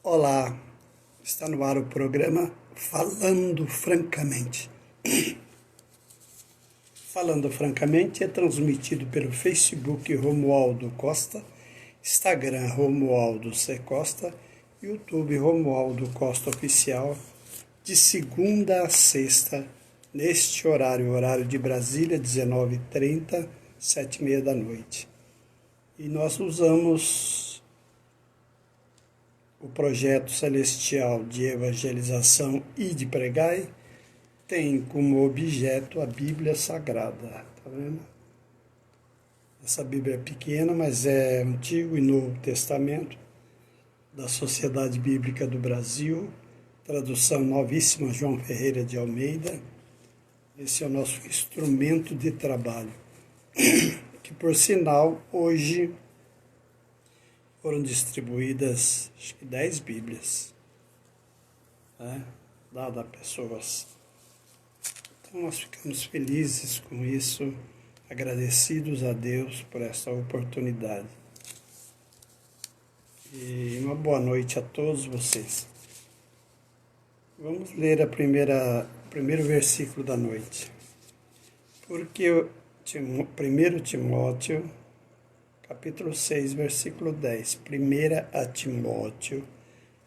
Olá, está no ar o programa Falando Francamente. Falando Francamente é transmitido pelo Facebook Romualdo Costa, Instagram Romualdo C. Costa, YouTube Romualdo Costa Oficial, de segunda a sexta, neste horário de Brasília, 19h30, 7h30 da noite. E nós usamos o projeto celestial de evangelização e de pregai, tem como objeto a Bíblia Sagrada, tá vendo? Essa Bíblia é pequena, mas é Antigo e Novo Testamento, da Sociedade Bíblica do Brasil, tradução novíssima João Ferreira de Almeida. Esse é o nosso instrumento de trabalho, que por sinal, hoje foram distribuídas, acho que 10 Bíblias, né, dadas a pessoas. Então nós ficamos felizes com isso, agradecidos a Deus por essa oportunidade. E uma boa noite a todos vocês. Vamos ler o primeiro versículo da noite. Porque 1 Timóteo, capítulo 6, versículo 10. 1 a Timóteo,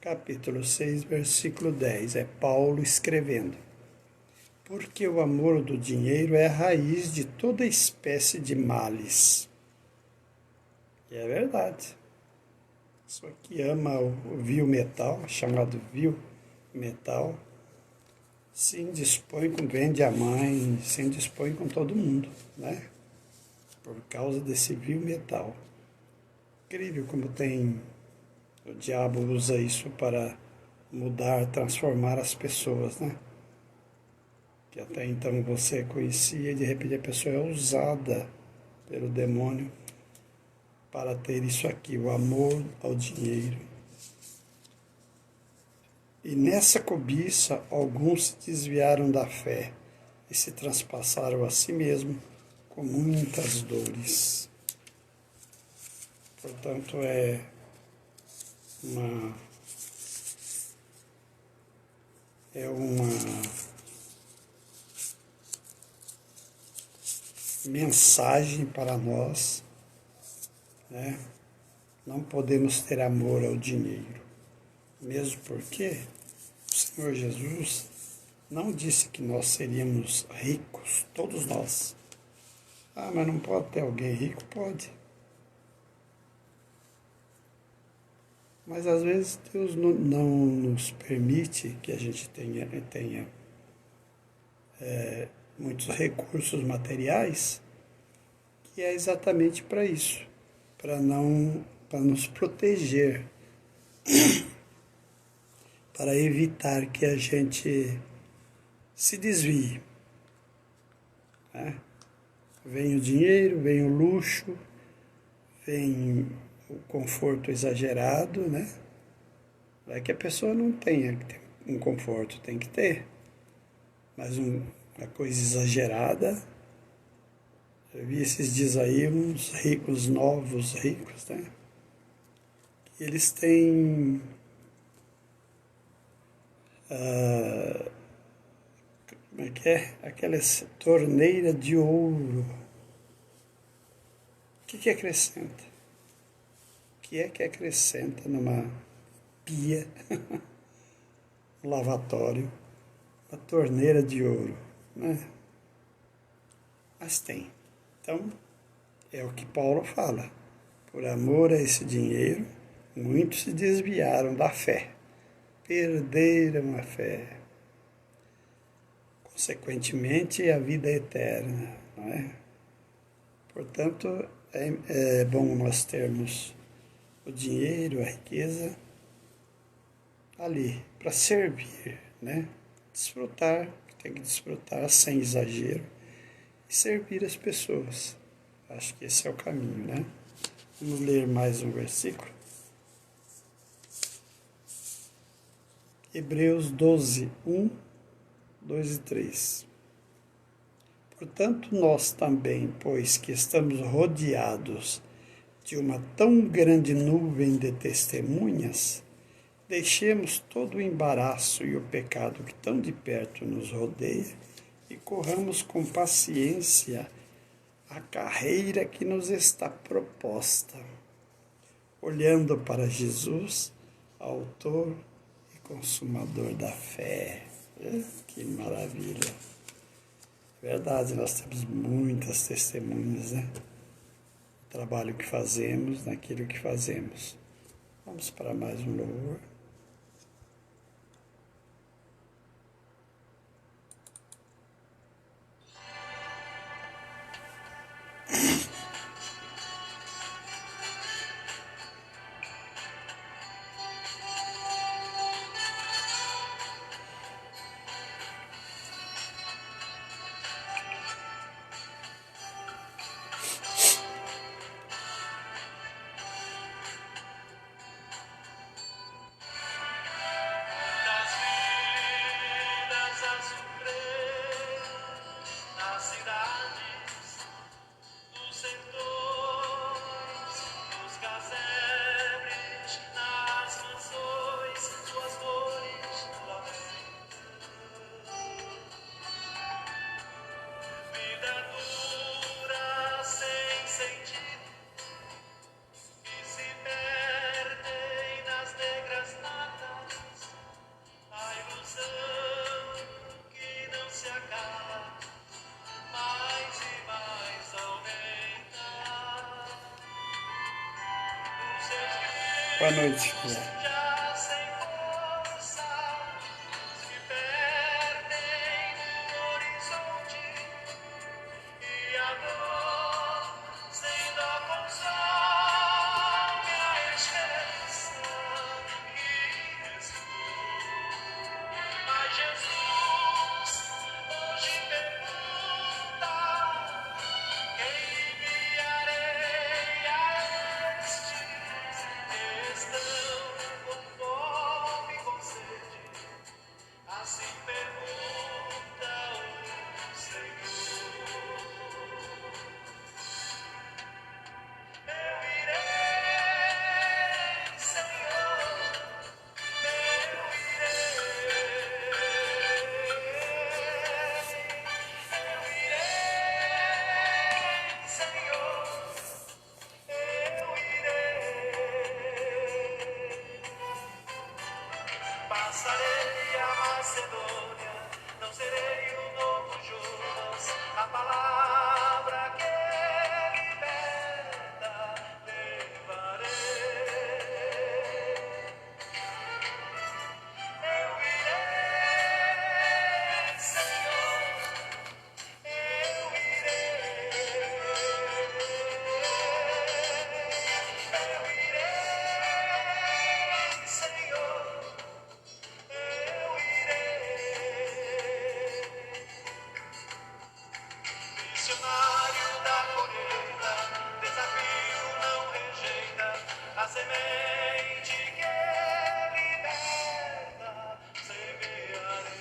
capítulo 6, versículo 10. É Paulo escrevendo. Porque o amor do dinheiro é a raiz de toda espécie de males. E é verdade. Só que ama o vil metal, chamado vil metal, se indispõe com vende a mãe, se indispõe com todo mundo, né? Por causa desse vil metal. Incrível como o diabo usa isso para mudar, transformar as pessoas, né? Que até então você conhecia e de repente a pessoa é usada pelo demônio para ter isso aqui, o amor ao dinheiro. E nessa cobiça, alguns se desviaram da fé e se transpassaram a si mesmo com muitas dores. Portanto, é uma mensagem para nós, né? Não podemos ter amor ao dinheiro, mesmo porque o Senhor Jesus não disse que nós seríamos ricos, todos nós. Ah, mas não pode ter alguém rico? Pode. Mas às vezes Deus não nos permite que a gente tenha muitos recursos materiais, que é exatamente para isso, para nos proteger, para evitar que a gente se desvie, né? Vem o dinheiro, vem o luxo, vem o conforto exagerado, né? Não é que a pessoa não tenha que ter um conforto, tem que ter, mas uma coisa exagerada. Eu vi esses dias aí uns ricos, novos ricos, né? Eles têm como é que é? Aquela torneira de ouro. O que acrescenta? O que é que acrescenta numa pia, um lavatório, uma torneira de ouro, né? Mas tem. Então, é o que Paulo fala. Por amor a esse dinheiro, muitos se desviaram da fé, perderam a fé. Consequentemente, a vida eterna, não é? Portanto, é bom nós termos o dinheiro, a riqueza ali para servir, né? Desfrutar, tem que desfrutar sem exagero e servir as pessoas. Acho que esse é o caminho, né? Vamos ler mais um versículo. Hebreus 12, 1, 2 e 3. Portanto, nós também, pois que estamos rodeados de uma tão grande nuvem de testemunhas, Deixemos todo o embaraço e o pecado que tão de perto nos rodeia e corramos com paciência a carreira que nos está proposta, olhando para Jesus, autor e consumador da fé. Que maravilha! Verdade, nós temos muitas testemunhas, né? O trabalho que fazemos, naquilo que fazemos. Vamos para mais um louvor. Boa noite, Flor. Passarei a Macedônia, não serei um novo Judas, a palavra que liberta levarei. Eu irei, Senhor, eu irei. Eu irei, Senhor. Eu irei, missionário da colheita, desafio não rejeita, a semente que liberta, semearei.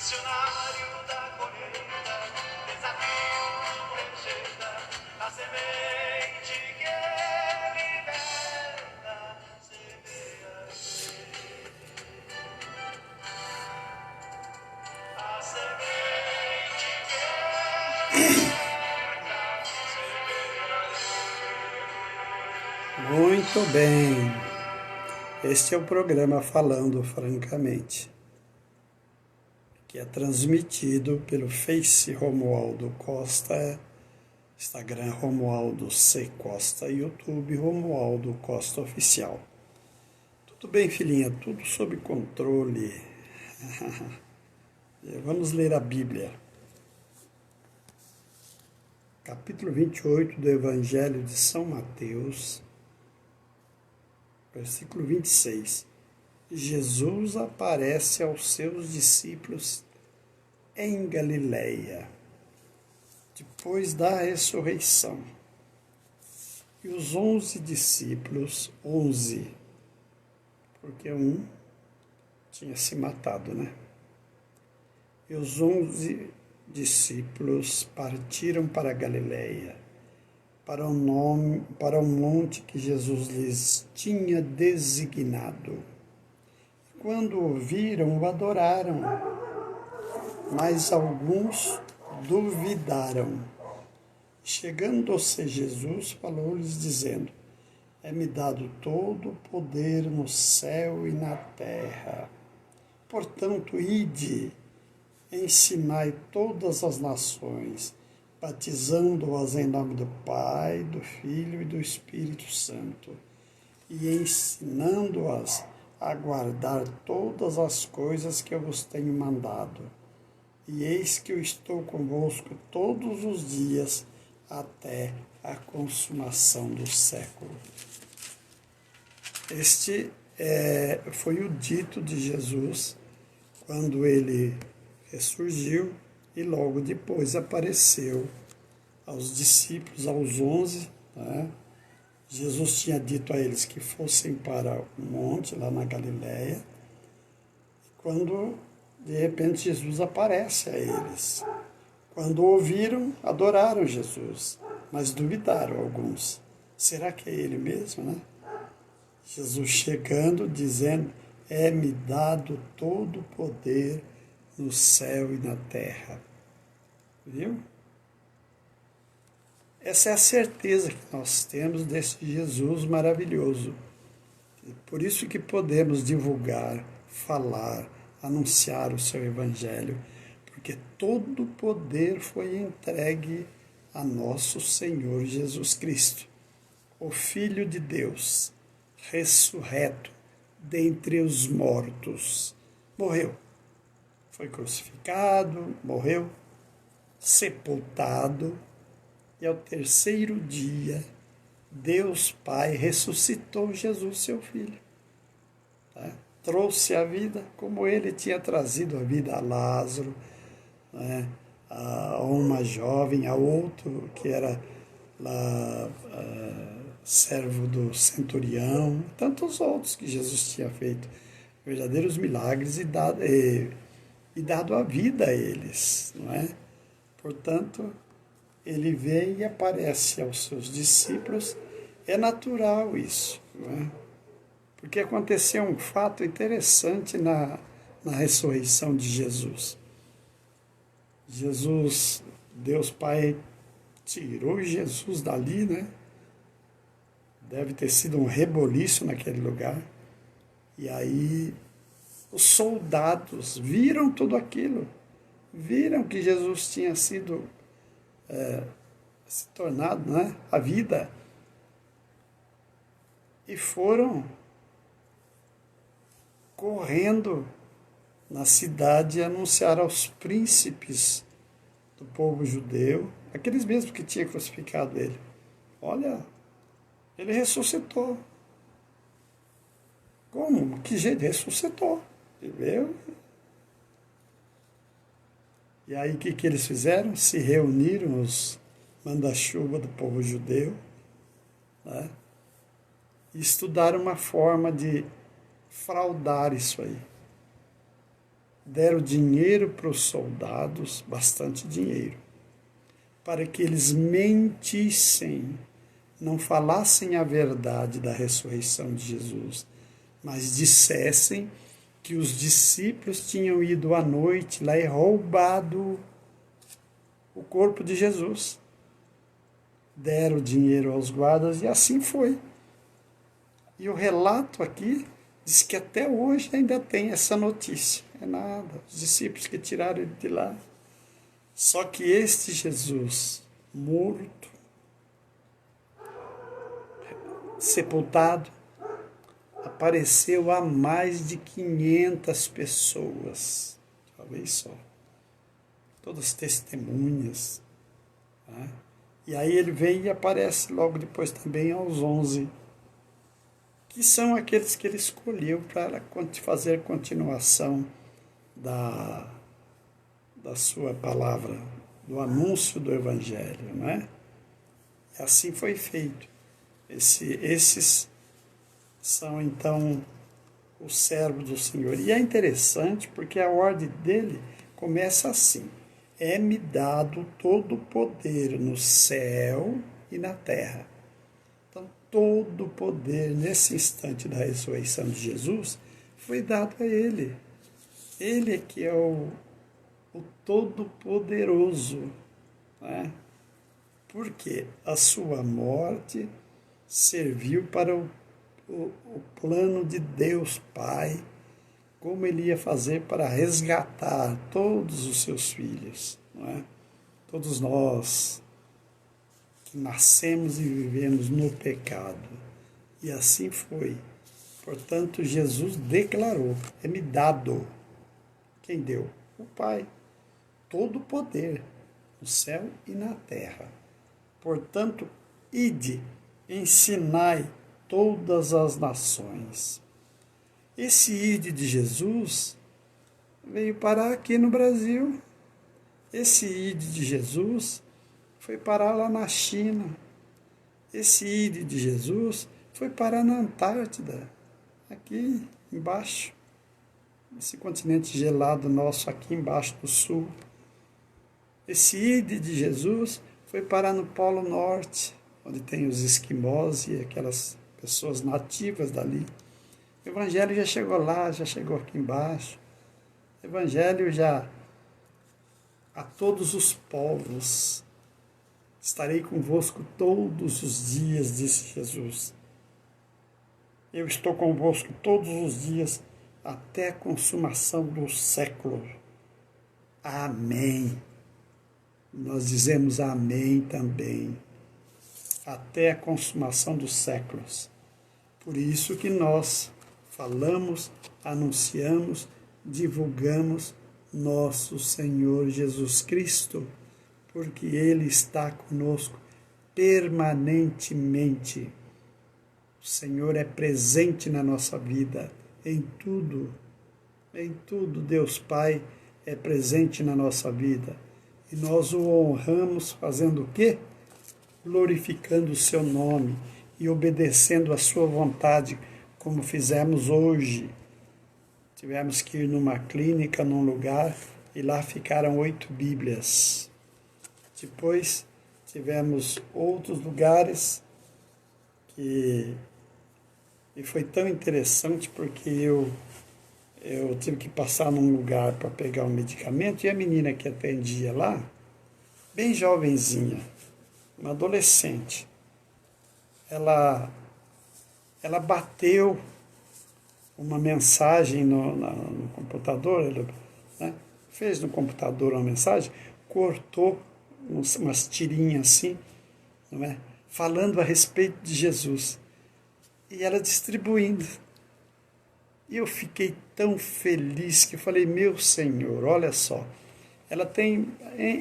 Missionário da colheita, desafio não rejeita, a semente que liberta, semeia. A semente que liberta, semeia. Muito bem. Este é o programa Falando Francamente, que é transmitido pelo Face Romualdo Costa, Instagram Romualdo C. Costa, YouTube Romualdo Costa Oficial. Tudo bem, filhinha? Tudo sob controle. Vamos ler a Bíblia. Capítulo 28 do Evangelho de São Mateus, versículo 26. Jesus aparece aos seus discípulos em Galileia, depois da ressurreição. E os 11 discípulos, 11, porque um tinha se matado, né? E os 11 discípulos partiram para Galileia, para um monte que Jesus lhes tinha designado. Quando o viram, o adoraram, mas alguns duvidaram. Chegando-se Jesus, falou-lhes dizendo: É-me dado todo o poder no céu e na terra. Portanto, ide, ensinai todas as nações, batizando-as em nome do Pai, do Filho e do Espírito Santo, e ensinando-as a guardar todas as coisas que eu vos tenho mandado. E eis que eu estou convosco todos os dias, até a consumação do século. Este foi o dito de Jesus quando ele ressurgiu e logo depois apareceu aos discípulos, aos 11, né? Jesus tinha dito a eles que fossem para o monte, lá na Galileia, quando de repente Jesus aparece a eles. Quando ouviram, adoraram Jesus, mas duvidaram alguns. Será que é ele mesmo, né? Jesus chegando, dizendo: É-me dado todo o poder no céu e na terra. Viu? Essa é a certeza que nós temos desse Jesus maravilhoso. Por isso que podemos divulgar, falar, anunciar o seu Evangelho, porque todo o poder foi entregue a nosso Senhor Jesus Cristo, o Filho de Deus, ressurreto dentre os mortos. Morreu, foi crucificado, morreu, sepultado, e ao terceiro dia, Deus Pai ressuscitou Jesus, seu Filho. Tá? Trouxe a vida como ele tinha trazido a vida a Lázaro, né? A uma jovem, a outro que era lá, servo do centurião, tantos outros que Jesus tinha feito verdadeiros milagres e dado a vida a eles, não é? Portanto, ele vem e aparece aos seus discípulos. É natural isso, não é? Porque aconteceu um fato interessante na ressurreição de Jesus. Jesus, Deus Pai, tirou Jesus dali, né? Deve ter sido um reboliço naquele lugar. E aí os soldados viram tudo aquilo. Viram que Jesus tinha sido se tornado, né, a vida. E foram correndo na cidade anunciar aos príncipes do povo judeu, aqueles mesmos que tinham crucificado ele: olha, ele ressuscitou. Como? Que jeito? Ressuscitou. Viveu. E aí o que eles fizeram? Se reuniram os manda-chuva do povo judeu, né? E estudaram uma forma de fraudar isso aí, deram dinheiro para os soldados, bastante dinheiro, para que eles mentissem, não falassem a verdade da ressurreição de Jesus, mas dissessem que os discípulos tinham ido à noite lá e roubado o corpo de Jesus. Deram dinheiro aos guardas e assim foi. E o relato aqui diz que até hoje ainda tem essa notícia. É nada, os discípulos que tiraram ele de lá. Só que este Jesus, morto, sepultado, apareceu a mais de 500 pessoas. Talvez só. Todas testemunhas. Né? E aí ele vem e aparece logo depois também aos 11, que são aqueles que ele escolheu para fazer continuação da sua palavra, do anúncio do Evangelho, né? E assim foi feito. Esses são, então, os servos do Senhor. E é interessante porque a ordem dele começa assim: é-me dado todo o poder no céu e na terra. Então, todo o poder, nesse instante da ressurreição de Jesus, foi dado a ele. Ele é que é o Todo-Poderoso, né? Porque a sua morte serviu para o plano de Deus Pai, como ele ia fazer para resgatar todos os seus filhos, não é? Todos nós que nascemos e vivemos no pecado. E assim foi. Portanto, Jesus declarou: é-me dado. Quem deu? O Pai. Todo o poder no céu e na terra. Portanto, ide, ensinai todas as nações. Esse ide de Jesus veio parar aqui no Brasil. Esse ide de Jesus foi parar lá na China. Esse ide de Jesus foi parar na Antártida, aqui embaixo. Esse continente gelado nosso aqui embaixo do sul. Esse ide de Jesus foi parar no Polo Norte, onde tem os esquimós e aquelas pessoas nativas dali. O Evangelho já chegou lá, já chegou aqui embaixo. O Evangelho já a todos os povos. Estarei convosco todos os dias, disse Jesus. Eu estou convosco todos os dias até a consumação do século. Amém. Nós dizemos amém também, até a consumação dos séculos. Por isso que nós falamos, anunciamos, divulgamos nosso Senhor Jesus Cristo, porque Ele está conosco permanentemente. O Senhor é presente na nossa vida, em tudo, Deus Pai é presente na nossa vida. E nós o honramos fazendo o quê? Glorificando o seu nome e obedecendo a sua vontade, como fizemos hoje. Tivemos que ir numa clínica, num lugar, e lá ficaram 8 Bíblias. Depois tivemos outros lugares e foi tão interessante porque eu tive que passar num lugar para pegar um medicamento e a menina que atendia lá, bem jovenzinha, uma adolescente, ela bateu uma mensagem no computador, né? Fez no computador uma mensagem, cortou umas tirinhas assim, não é? Falando a respeito de Jesus. E ela distribuindo. E eu fiquei tão feliz que eu falei: meu Senhor, olha só, ela tem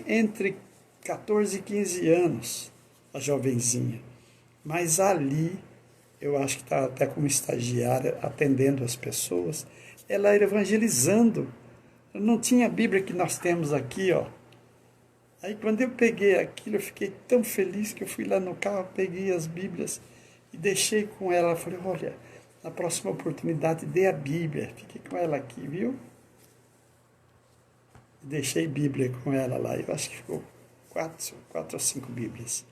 entre 14 e 15 anos, a jovenzinha, mas ali, eu acho que está até como estagiária, atendendo as pessoas, ela era evangelizando. Não tinha a Bíblia que nós temos aqui, ó. Aí quando eu peguei aquilo, eu fiquei tão feliz que eu fui lá no carro, peguei as Bíblias e deixei com ela. Falei: olha, na próxima oportunidade dê a Bíblia, fiquei com ela aqui, viu? Deixei Bíblia com ela lá. Eu acho que ficou quatro ou cinco Bíblias.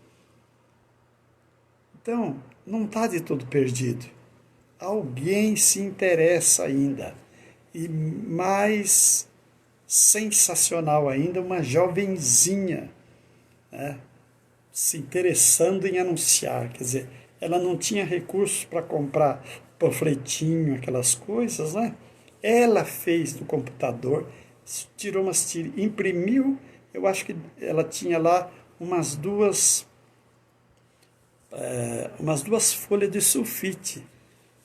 Então, não está de todo perdido. Alguém se interessa ainda. E mais sensacional ainda, uma jovenzinha, né, se interessando em anunciar. Quer dizer, ela não tinha recursos para comprar panfletinho, aquelas coisas, né? Ela fez no computador, tirou umas tiras, imprimiu, eu acho que ela tinha lá umas duas folhas de sulfite,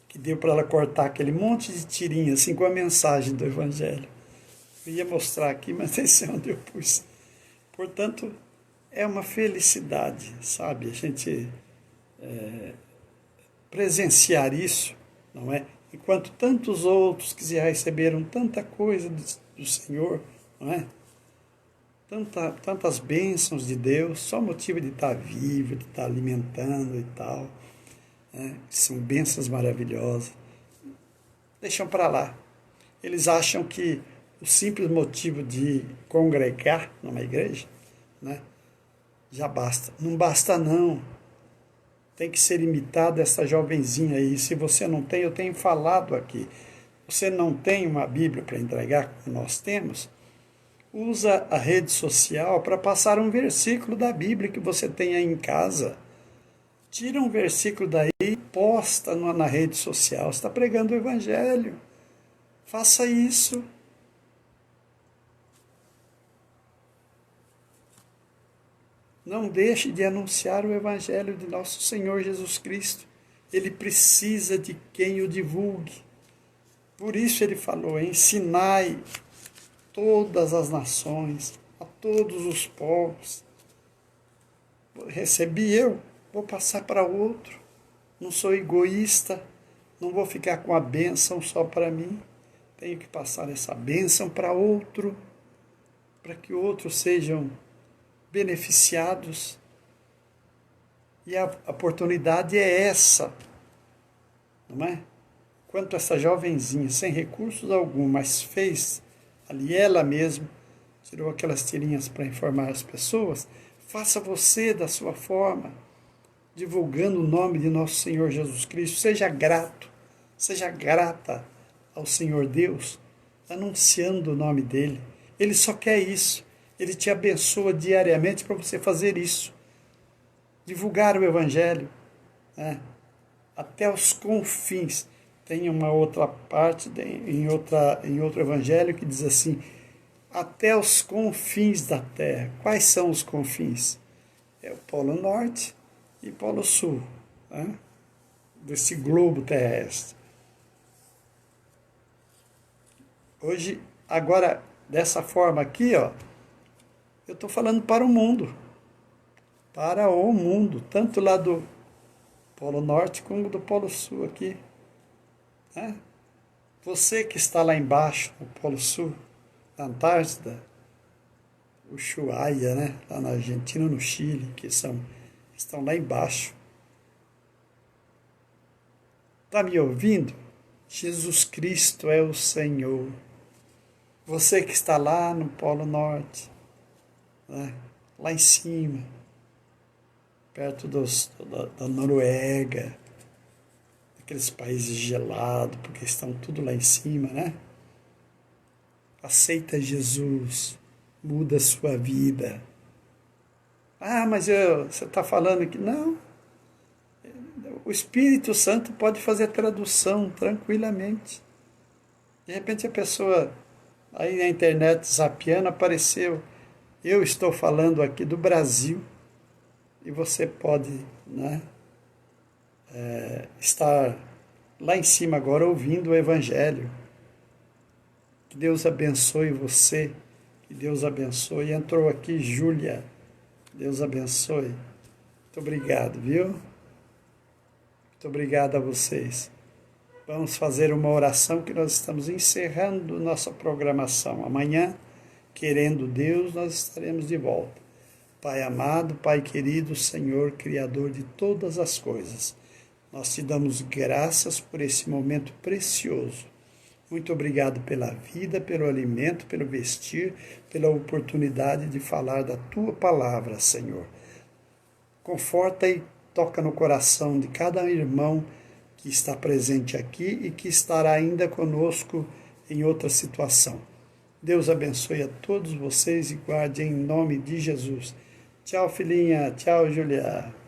que deu para ela cortar aquele monte de tirinha, assim, com a mensagem do Evangelho. Eu ia mostrar aqui, mas esse é onde eu pus. Portanto, é uma felicidade, sabe? A gente presenciar isso, não é? Enquanto tantos outros que já receberam tanta coisa do Senhor, não é? Tantas bênçãos de Deus, só motivo de estar vivo, de estar alimentando e tal, né? São bênçãos maravilhosas. Deixam para lá. Eles acham que o simples motivo de congregar numa igreja, né, já basta. Não basta não. Tem que ser imitado essa jovenzinha aí. Se você não tem, eu tenho falado aqui. Você não tem uma Bíblia para entregar, como nós temos, usa a rede social para passar um versículo da Bíblia que você tem aí em casa. Tira um versículo daí e posta na rede social. Você está pregando o Evangelho. Faça isso. Não deixe de anunciar o Evangelho de nosso Senhor Jesus Cristo. Ele precisa de quem o divulgue. Por isso ele falou: ensinai todas as nações, a todos os povos. Recebi eu, vou passar para outro. Não sou egoísta, não vou ficar com a bênção só para mim. Tenho que passar essa bênção para outro, para que outros sejam beneficiados. E a oportunidade é essa, não é? Quanto essa jovenzinha, sem recursos algum, mas fez ali ela mesma, tirou aquelas tirinhas para informar as pessoas, faça você da sua forma, divulgando o nome de nosso Senhor Jesus Cristo. Seja grato, seja grata ao Senhor Deus, anunciando o nome dele. Ele só quer isso. Ele te abençoa diariamente para você fazer isso. Divulgar o Evangelho, né, até os confins. Tem uma outra parte, em outro Evangelho, que diz assim: até os confins da terra. Quais são os confins? É o Polo Norte e Polo Sul, né, desse globo terrestre. Hoje, agora, dessa forma aqui, ó, eu estou falando para o mundo. Para o mundo, tanto lá do Polo Norte como do Polo Sul aqui, né? Você que está lá embaixo, no Polo Sul, na Antártida, Ushuaia, né? Lá na Argentina, no Chile, estão lá embaixo. Está me ouvindo? Jesus Cristo é o Senhor. Você que está lá no Polo Norte, né, lá em cima, perto da Noruega, aqueles países gelados, porque estão tudo lá em cima, né? Aceita Jesus, muda a sua vida. Ah, mas você está falando que não. O Espírito Santo pode fazer a tradução tranquilamente. De repente a pessoa, aí na internet, zapeando, apareceu: eu estou falando aqui do Brasil, e você pode, né, estar lá em cima agora ouvindo o Evangelho. Que Deus abençoe você, que Deus abençoe. Entrou aqui Júlia, Deus abençoe. Muito obrigado, viu? Muito obrigado a vocês. Vamos fazer uma oração, que nós estamos encerrando nossa programação. Amanhã, querendo Deus, nós estaremos de volta. Pai amado, Pai querido, Senhor, Criador de todas as coisas, nós te damos graças por esse momento precioso Muito obrigado pela vida, pelo alimento, pelo vestir, pela oportunidade de falar da Tua palavra, Senhor. Conforta e toca no coração de cada irmão que está presente aqui e que estará ainda conosco em outra situação. Deus abençoe a todos vocês e guarde em nome de Jesus. Tchau, filhinha. Tchau, Julia.